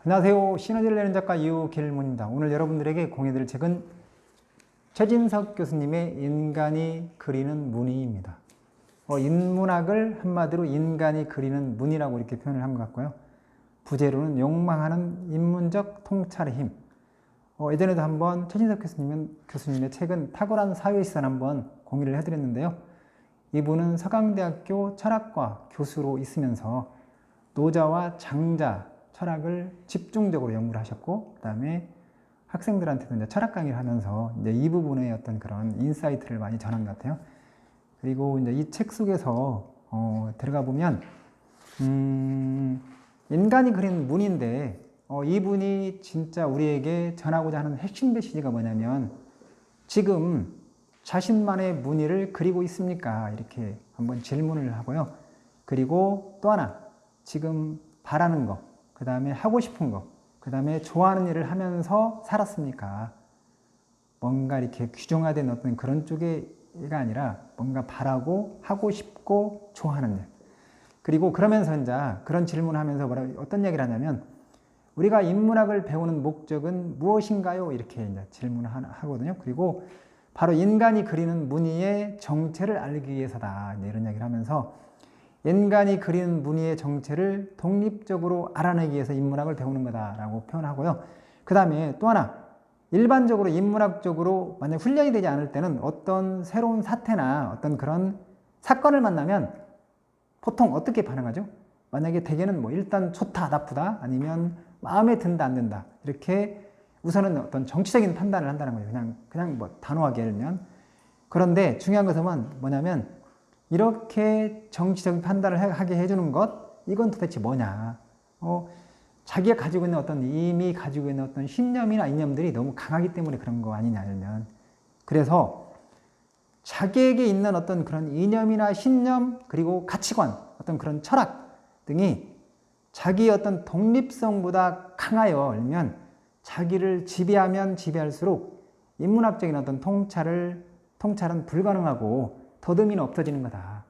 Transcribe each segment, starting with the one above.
안녕하세요. 시너지를 내는 작가 유길문입니다. 오늘 여러분들에게 공유드릴 책은 최진석 교수님의 인간이 그리는 무늬입니다. 인문학을 한마디로 인간이 그리는 무늬라고 이렇게 표현을 한 것 같고요. 부제로는 욕망하는 인문적 통찰의 힘. 예전에도 한번 최진석 교수님의 책은 탁월한 사회시선 한번 공유를 해드렸는데요. 이분은 서강대학교 철학과 교수로 있으면서 노자와 장자 철학을 집중적으로 연구를 하셨고, 그 다음에 학생들한테도 이제 철학 강의를 하면서 이제 이 부분의 어떤 그런 인사이트를 많이 전한 것 같아요. 그리고 이제 이 책 속에서 들어가 보면 인간이 그린 문인데 이분이 진짜 우리에게 전하고자 하는 핵심 메시지가 뭐냐면, 지금 자신만의 무늬를 그리고 있습니까? 이렇게 한번 질문을 하고요. 그리고 또 하나, 지금 바라는 거, 그 다음에 하고 싶은 거, 그 다음에 좋아하는 일을 하면서 살았습니까? 뭔가 이렇게 규정화된 어떤 그런 쪽가 아니라 뭔가 바라고 하고 싶고 좋아하는 일. 그리고 그러면서 이제 그런 질문을 하면서 어떤 얘기를 하냐면, 우리가 인문학을 배우는 목적은 무엇인가요? 이렇게 이제 질문을 하거든요. 그리고 바로 인간이 그리는 무늬의 정체를 알기 위해서다, 이런 얘기를 하면서 인간이 그리는 무늬의 정체를 독립적으로 알아내기 위해서 인문학을 배우는 거다라고 표현하고요. 그 다음에 또 하나, 일반적으로 인문학적으로 만약 훈련이 되지 않을 때는 어떤 새로운 사태나 어떤 그런 사건을 만나면 보통 어떻게 반응하죠? 만약에 대개는 일단 좋다, 나쁘다, 아니면 마음에 든다, 안 든다, 이렇게 우선은 어떤 정치적인 판단을 한다는 거예요. 그냥 단호하게 열면. 그런데 중요한 것은 뭐냐면, 이렇게 정치적인 판단을 하게 해주는 것, 이건 도대체 뭐냐. 자기가 가지고 있는 이미 가지고 있는 어떤 신념이나 이념들이 너무 강하기 때문에 그런 거 아니냐, 알면. 그래서 자기에게 있는 어떤 그런 이념이나 신념, 그리고 가치관, 어떤 그런 철학 등이 자기의 어떤 독립성보다 강하여, 알면 자기를 지배하면 지배할수록 인문학적인 어떤 통찰은 불가능하고 더듬이는 없어지는 거다.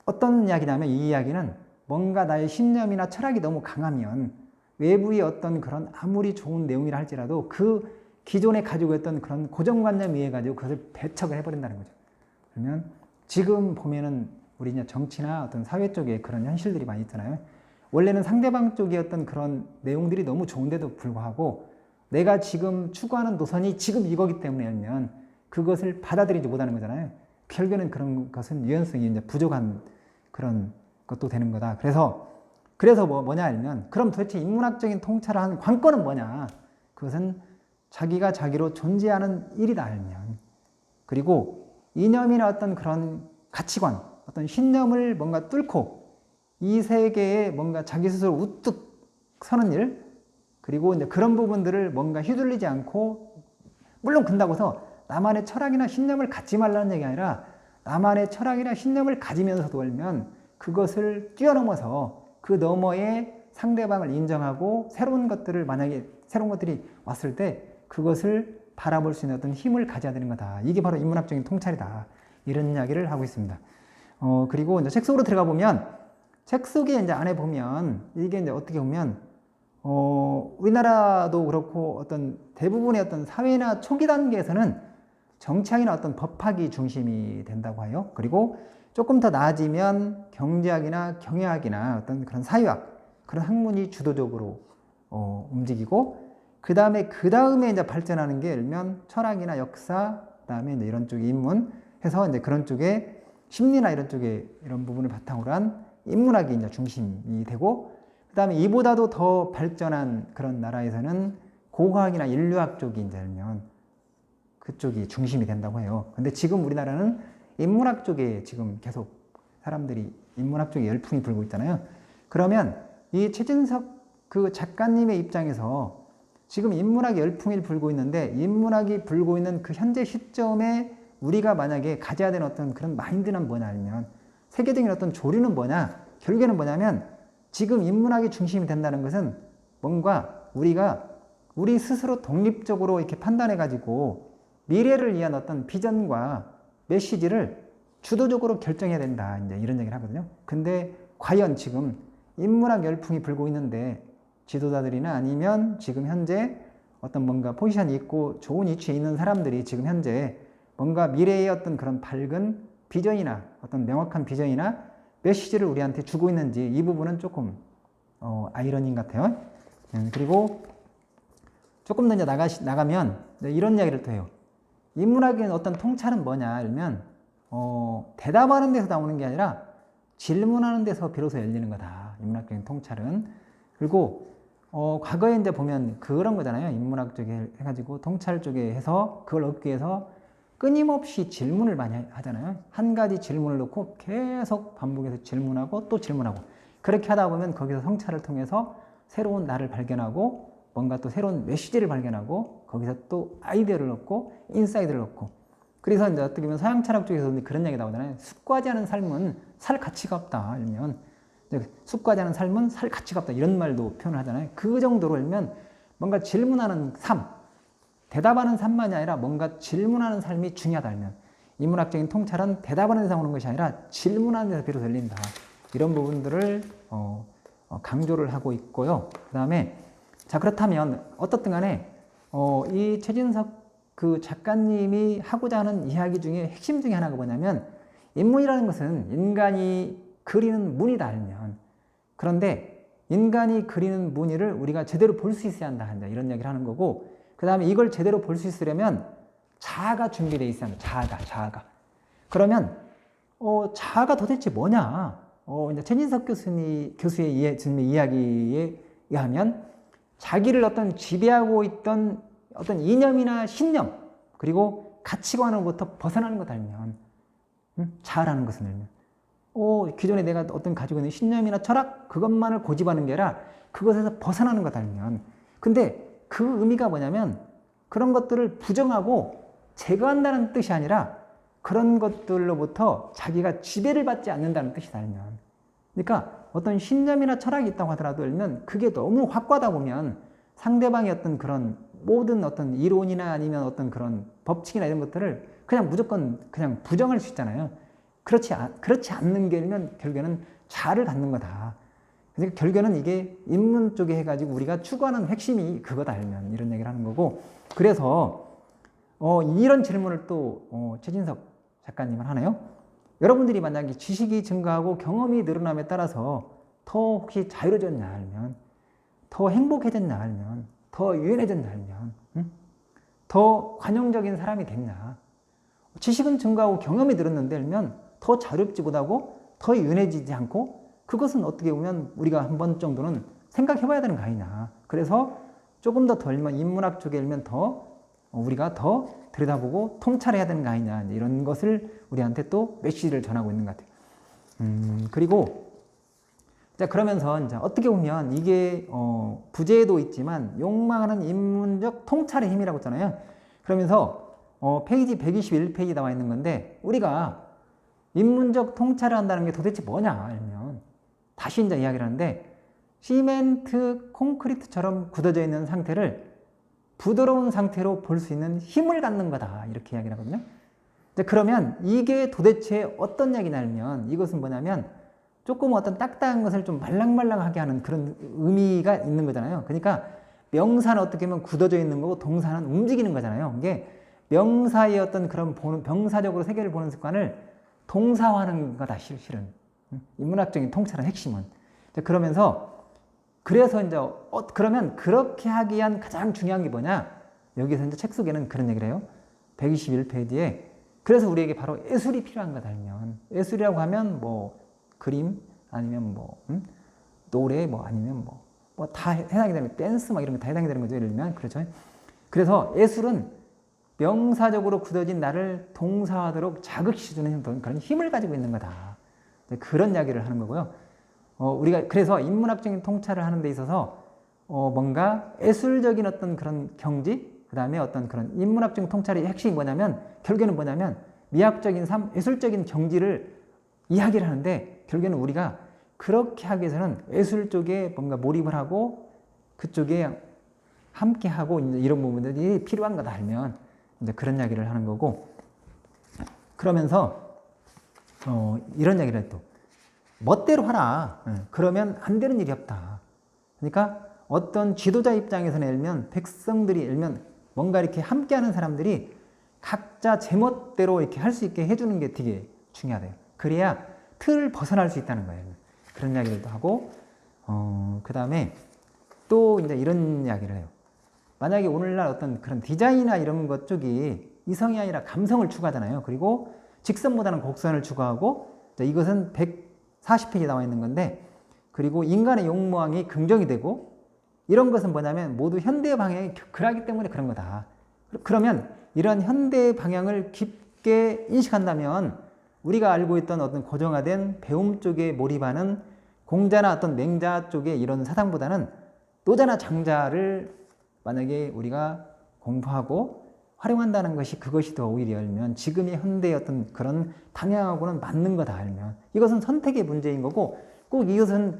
어떤 이야기냐면, 이 이야기는 뭔가 나의 신념이나 철학이 너무 강하면 외부의 어떤 그런 아무리 좋은 내용이라 할지라도 그 기존에 가지고 있던 그런 고정관념에 의해 가지고 그것을 배척을 해버린다는 거죠. 그러면 지금 보면은 우리 이제 정치나 어떤 사회 쪽에 그런 현실들이 많이 있잖아요. 원래는 상대방 쪽의 어떤 그런 내용들이 너무 좋은데도 불구하고 내가 지금 추구하는 노선이 지금 이거기 때문에 하면 그것을 받아들이지 못하는 거잖아요. 결국에는 그런 것은 유연성이 이제 부족한 그런 것도 되는 거다. 그래서 뭐냐 알면, 그럼 도대체 인문학적인 통찰을 하는 관건은 뭐냐? 그것은 자기가 자기로 존재하는 일이다, 알면. 그리고 이념이나 어떤 그런 가치관, 어떤 신념을 뭔가 뚫고 이 세계에 뭔가 자기 스스로 우뚝 서는 일, 그리고 이제 그런 부분들을 뭔가 휘둘리지 않고, 물론 근다고 해서 나만의 철학이나 신념을 갖지 말라는 얘기 아니라 나만의 철학이나 신념을 가지면서도 알면 그것을 뛰어넘어서 그 너머에 상대방을 인정하고 만약에 새로운 것들이 왔을 때 그것을 바라볼 수 있는 어떤 힘을 가져야 되는 거다. 이게 바로 인문학적인 통찰이다. 이런 이야기를 하고 있습니다. 그리고 이제 책 속으로 들어가 보면, 책 속에 이제 안에 보면 이게 이제 어떻게 보면 우리나라도 그렇고 어떤 대부분의 어떤 사회나 초기 단계에서는 정치학이나 어떤 법학이 중심이 된다고 해요. 그리고 조금 더 나아지면 경제학이나 경영학이나 어떤 그런 사회학, 그런 학문이 주도적으로 움직이고, 그 다음에 이제 발전하는 게 일면 철학이나 역사, 그 다음에 이제 이런 쪽의 인문 해서 이제 그런 쪽에 심리나 이런 쪽에 이런 부분을 바탕으로 한 인문학이 이제 중심이 되고, 그 다음에 이보다도 더 발전한 그런 나라에서는 고고학이나 인류학 쪽이 이제 알면 그쪽이 중심이 된다고 해요. 근데 지금 우리나라는 인문학 쪽에 지금 계속 사람들이 인문학 쪽에 열풍이 불고 있잖아요. 그러면 이 최진석 그 작가님의 입장에서 지금 인문학이 열풍이 불고 있는데, 인문학이 불고 있는 그 현재 시점에 우리가 만약에 가져야 되는 어떤 그런 마인드는 뭐냐 하면, 세계적인 어떤 조류는 뭐냐, 결국에는 뭐냐면 지금 인문학이 중심이 된다는 것은 뭔가 우리가 우리 스스로 독립적으로 이렇게 판단해 가지고 미래를 위한 어떤 비전과 메시지를 주도적으로 결정해야 된다, 이제 이런 얘기를 하거든요. 근데 과연 지금 인문학 열풍이 불고 있는데 지도자들이나 아니면 지금 현재 어떤 뭔가 포지션이 있고 좋은 위치에 있는 사람들이 지금 현재 뭔가 미래의 어떤 그런 밝은 비전이나 어떤 명확한 비전이나 메시지를 우리한테 주고 있는지 이 부분은 조금 아이러니인 것 같아요. 그리고 조금 더 이제 나가면 이런 이야기를 또 해요. 인문학의 어떤 통찰은 뭐냐 하면 대답하는 데서 나오는 게 아니라 질문하는 데서 비로소 열리는 거다. 인문학적인 통찰은. 그리고 과거에 이제 보면 그런 거잖아요. 인문학 쪽에 해가지고 통찰 쪽에 해서 그걸 얻기 위해서 끊임없이 질문을 많이 하잖아요. 한 가지 질문을 놓고 계속 반복해서 질문하고 또 질문하고 그렇게 하다 보면 거기서 성찰을 통해서 새로운 나를 발견하고 뭔가 또 새로운 메시지를 발견하고 거기서 또 아이디어를 얻고 인사이드를 얻고 그래서 이제 어떻게 보면 서양 철학 쪽에서 그런 얘기 나오잖아요. 숙과지 않은 삶은 살 가치가 없다. 이러면 숙과지 않은 삶은 살 가치가 없다. 이런 말도 표현을 하잖아요. 그 정도로 하면 뭔가 질문하는 삶, 대답하는 삶만이 아니라 뭔가 질문하는 삶이 중요하다. 하면 인문학적인 통찰은 대답하는 데서 오는 것이 아니라 질문하는 데서 비로소 열린다. 이런 부분들을 강조를 하고 있고요. 그 다음에 자 그렇다면 어떻든 간에 이 최진석 그 작가님이 하고자 하는 이야기 중에 핵심 중에 하나가 뭐냐면 인문이라는 것은 인간이 그리는 문이다 알면 그런데 인간이 그리는 무늬를 우리가 제대로 볼 수 있어야 한다 이런 이야기를 하는 거고 그 다음에 이걸 제대로 볼 수 있으려면 자아가 준비되어 있어야 한다. 자아가. 그러면 자아가 도대체 뭐냐? 이제 최진석 교수의 이야기에 의하면 자기를 어떤 지배하고 있던 어떤 이념이나 신념 그리고 가치관으로부터 벗어나는 것 알면 자아라는 것을 알면 기존에 내가 어떤 가지고 있는 신념이나 철학 그것만을 고집하는 게 아니라 그것에서 벗어나는 것 알면 근데 그 의미가 뭐냐면 그런 것들을 부정하고 제거한다는 뜻이 아니라 그런 것들로부터 자기가 지배를 받지 않는다는 뜻이 알면 그러니까 어떤 신념이나 철학이 있다고 하더라도 알면 그게 너무 확고하다 보면 상대방의 어떤 그런 모든 어떤 이론이나 아니면 어떤 그런 법칙이나 이런 것들을 그냥 무조건 그냥 부정할 수 있잖아요. 그렇지 않는 게면 결국에는 자아를 갖는 거다. 그러니까 결국에는 이게 인문 쪽에 해가지고 우리가 추구하는 핵심이 그거다 알면 이런 얘기를 하는 거고 그래서 이런 질문을 또 최진석 작가님은 하네요. 여러분들이 만약에 지식이 증가하고 경험이 늘어남에 따라서 더 혹시 자유로워졌냐 알면 더 행복해졌냐 알면 더 유연해졌냐 알면 더 관용적인 사람이 됐냐 지식은 증가하고 경험이 늘었는데 알면 더 자유롭지 못하고 더 유연해지지 않고 그것은 어떻게 보면 우리가 한 번 정도는 생각해 봐야 되는 거 아니냐 그래서 조금 더 알면 인문학 쪽에 알면 더 우리가 더 들여다보고 통찰해야 되는 거 아니냐 이런 것을 우리한테 또 메시지를 전하고 있는 것 같아요. 그리고 자 그러면서 이제 어떻게 보면 이게 부제도 있지만 욕망하는 인문적 통찰의 힘이라고 했잖아요. 그러면서 페이지 121페이지 나와 있는 건데 우리가 인문적 통찰을 한다는 게 도대체 뭐냐 알면 다시 이제 이야기를 하는데 시멘트 콘크리트처럼 굳어져 있는 상태를 부드러운 상태로 볼 수 있는 힘을 갖는 거다 이렇게 이야기를 하거든요. 그러면 이게 도대체 어떤 이야기냐면 이것은 뭐냐면 조금 어떤 딱딱한 것을 좀 말랑말랑하게 하는 그런 의미가 있는 거잖아요. 그러니까 명사는 어떻게 보면 굳어져 있는 거고 동사는 움직이는 거잖아요. 이게 명사의 어떤 그런 병사적으로 세계를 보는 습관을 동사화하는 거다 실은 인문학적인 통찰의 핵심은. 그러면서 그래서 이제 그러면 그렇게 하기 위한 가장 중요한 게 뭐냐? 여기서 이제 책 속에는 그런 얘기를 해요. 121페이지에 그래서 우리에게 바로 예술이 필요한 거다 알면 예술이라고 하면 뭐 그림 아니면 뭐 노래 뭐 아니면 뭐 다 해당이 되는 댄스 막 이런 거 다 해당이 되는 거죠. 예를 들면 그렇죠. 그래서 예술은 명사적으로 굳어진 나를 동사하도록 자극시키는 그런 힘을 가지고 있는 거다. 그런 이야기를 하는 거고요. 우리가 그래서 인문학적인 통찰을 하는 데 있어서 뭔가 예술적인 어떤 그런 경지, 그 다음에 어떤 그런 인문학적인 통찰의 핵심이 뭐냐면 결국에는 뭐냐면 미학적인 삶, 예술적인 경지를 이야기를 하는데 결국에는 우리가 그렇게 하기 위해서는 예술 쪽에 뭔가 몰입을 하고 그쪽에 함께 하고 이런 부분들이 필요한 거다 하면 이제 그런 이야기를 하는 거고 그러면서 이런 이야기를 또 멋대로 하라. 그러면 안 되는 일이 없다. 그러니까 어떤 지도자 입장에서는 일면 백성들이 일면 뭔가 이렇게 함께하는 사람들이 각자 제멋대로 이렇게 할 수 있게 해주는 게 되게 중요하대요. 그래야 틀을 벗어날 수 있다는 거예요. 그런 이야기를 또 하고, 그 다음에 또 이제 이런 이야기를 해요. 만약에 오늘날 어떤 그런 디자인이나 이런 것 쪽이 이성이 아니라 감성을 추구하잖아요. 그리고 직선보다는 곡선을 추구하고, 이것은 140페이지에 나와 있는 건데, 그리고 인간의 욕망이 긍정이 되고, 이런 것은 뭐냐면 모두 현대 방향이 교크하기 때문에 그런 거다. 그러면 이런 현대 방향을 깊게 인식한다면 우리가 알고 있던 어떤 고정화된 배움 쪽에 몰입하는 공자나 어떤 맹자 쪽의 이런 사상보다는 노자나 장자를 만약에 우리가 공부하고 활용한다는 것이 그것이 더 오히려 알면 지금의 현대의 어떤 그런 방향하고는 맞는 거다 알면 이것은 선택의 문제인 거고 꼭 이것은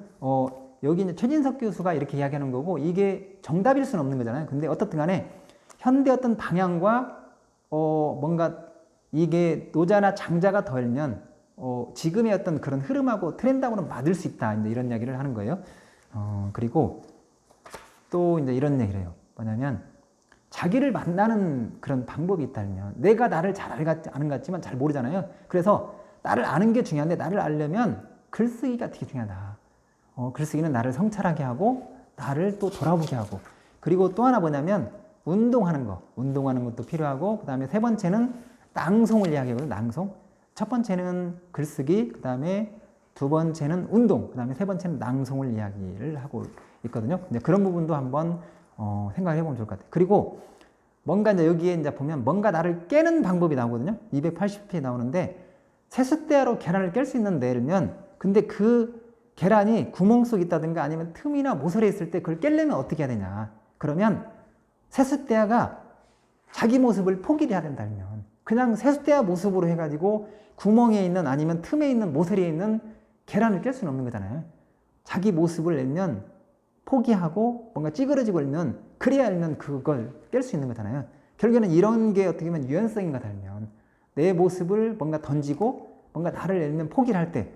여기 이제 최진석 교수가 이렇게 이야기하는 거고 이게 정답일 수는 없는 거잖아요. 근데 어떻든 간에 현대 어떤 방향과 뭔가 이게 노자나 장자가 더 알면 지금의 어떤 그런 흐름하고 트렌드하고는 맞을 수 있다. 이제 이런 이야기를 하는 거예요. 그리고 또 이제 이런 얘기를 해요. 뭐냐면 자기를 만나는 그런 방법이 있다면 내가 나를 잘 아는 것 같지만 잘 모르잖아요. 그래서 나를 아는 게 중요한데 나를 알려면 글쓰기가 되게 중요하다. 글쓰기는 나를 성찰하게 하고 나를 또 돌아보게 하고 그리고 또 하나 뭐냐면 운동하는 것도 필요하고 그 다음에 세 번째는 낭송을 이야기하거든요. 낭송. 첫 번째는 글쓰기, 그 다음에 두 번째는 운동, 그 다음에 세 번째는 낭송을 이야기를 하고 있거든요. 근데 그런 부분도 한번 생각을 해보면 좋을 것 같아요. 그리고 뭔가 이제 여기에 이제 보면 뭔가 나를 깨는 방법이 나오거든요. 280페이지에 나오는데 세숫대야로 계란을 깰 수 있는데 예를면 근데 그 계란이 구멍 속에 있다든가 아니면 틈이나 모서리에 있을 때 그걸 깰려면 어떻게 해야 되냐. 그러면 세숫대야가 자기 모습을 포기를 해야 된다면 그냥 세숫대야 모습으로 해가지고 구멍에 있는 아니면 틈에 있는 모서리에 있는 계란을 깰 수는 없는 거잖아요. 자기 모습을 내면 포기하고 뭔가 찌그러지고 일면 그래야 일면 그걸 깰 수 있는 거잖아요. 결국에는 이런 게 어떻게 보면 유연성인가 달면 내 모습을 뭔가 던지고 뭔가 나를 내면 포기를 할 때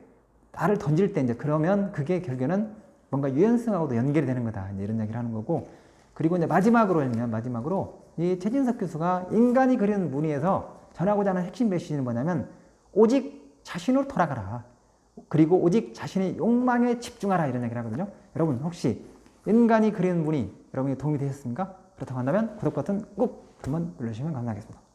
나를 던질 때 이제 그러면 그게 결국에는 뭔가 유연성하고도 연결이 되는 거다. 이제 이런 얘기를 하는 거고 그리고 이제 마지막으로 이 최진석 교수가 인간이 그리는 무늬에서 전하고자 하는 핵심 메시지는 뭐냐면 오직 자신으로 돌아가라. 그리고 오직 자신의 욕망에 집중하라 이런 얘기를 하거든요. 여러분 혹시 인간이 그리는 무늬 여러분이 도움이 되셨습니까? 그렇다고 한다면 구독 버튼 꼭 한번 눌러주시면 감사하겠습니다.